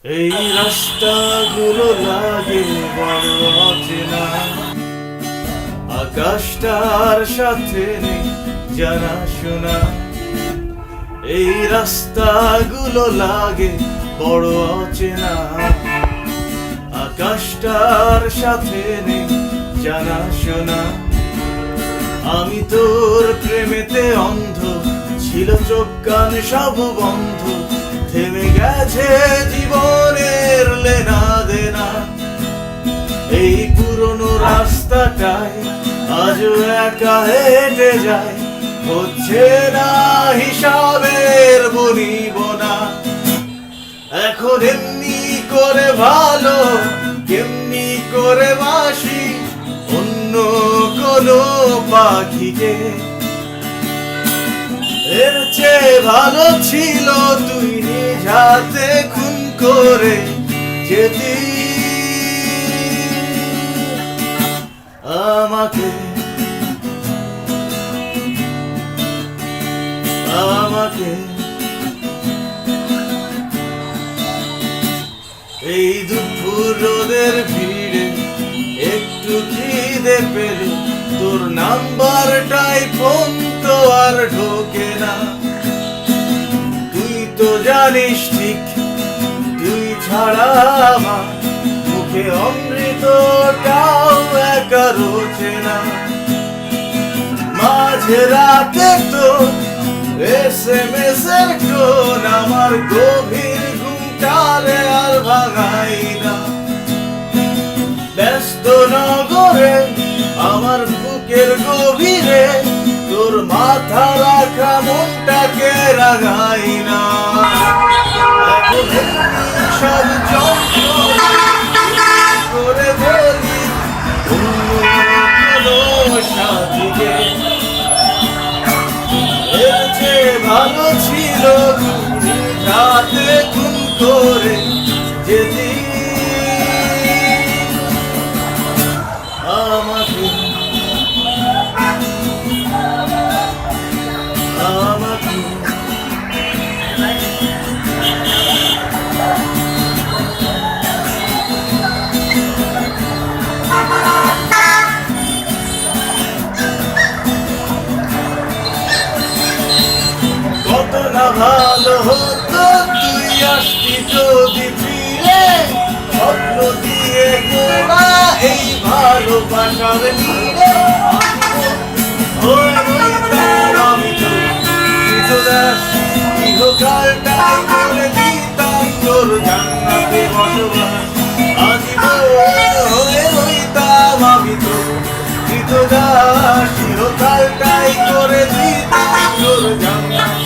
এই রাস্তাগুলো লাগে বড় অচেনা, আকাশটার সাথে নেই জানা শোনা। এই রাস্তাগুলো লাগে বড় অচেনা, আকাশটার সাথে নেই জানা শোনা। আমি তোর প্রেমেতে অন্ধ, ছিল চোখ কান সব বন্ধ, থেমে গেছে জীবনের লেনা দেনা। এই পুরনো রাস্তাটায় আজও একা হেঁটে যায়, হচ্ছে না হিসাবের বনিবনা। এখন এমনি করে ভালো কেমনি করে বাসি অন্য কোনো পাখিকে। এর চেয়ে ভালো ছিল তুই নিজ হাতে খুন করে যেতি আমাকে, আমাকে। এই দুপুর রোদের ভিড়ে একটু খিদে পেলে তোর নাম্বারটাই ফোন তো আর ঢোকে না। তুই তো জানিস ঠিক তুই ছাড়া আমার মুখে অমৃতটাও একা রোচে না। মাঝে রাতে তো SMS এর টোন আমার গভীর ঘুমটারে আর ভাঙাই না। ব্যস্ত নগরে আমার বুকের গভীরে তোর মাথা রাখা মনটাকে রাগাই না। সব করে বলি অন্য সাথীকে। এর চেয়ে ভালো ছিল রাতে খুন করে যেদি আমাকে, আমাকে। কত না ভালো হতো তুই আসতি যদি ফিরে, স্বপ্ন দিয়ে গোড়া এই ভালোবাসার নিরে। আমি তো দাস ইহকালটাই করে দিতাম তোর জান্নাতে বসবাস। আজীবন হয়ে রইতাম আমি তো দাস ইহকালটাই করে দিতাম তোর জান্নাতে।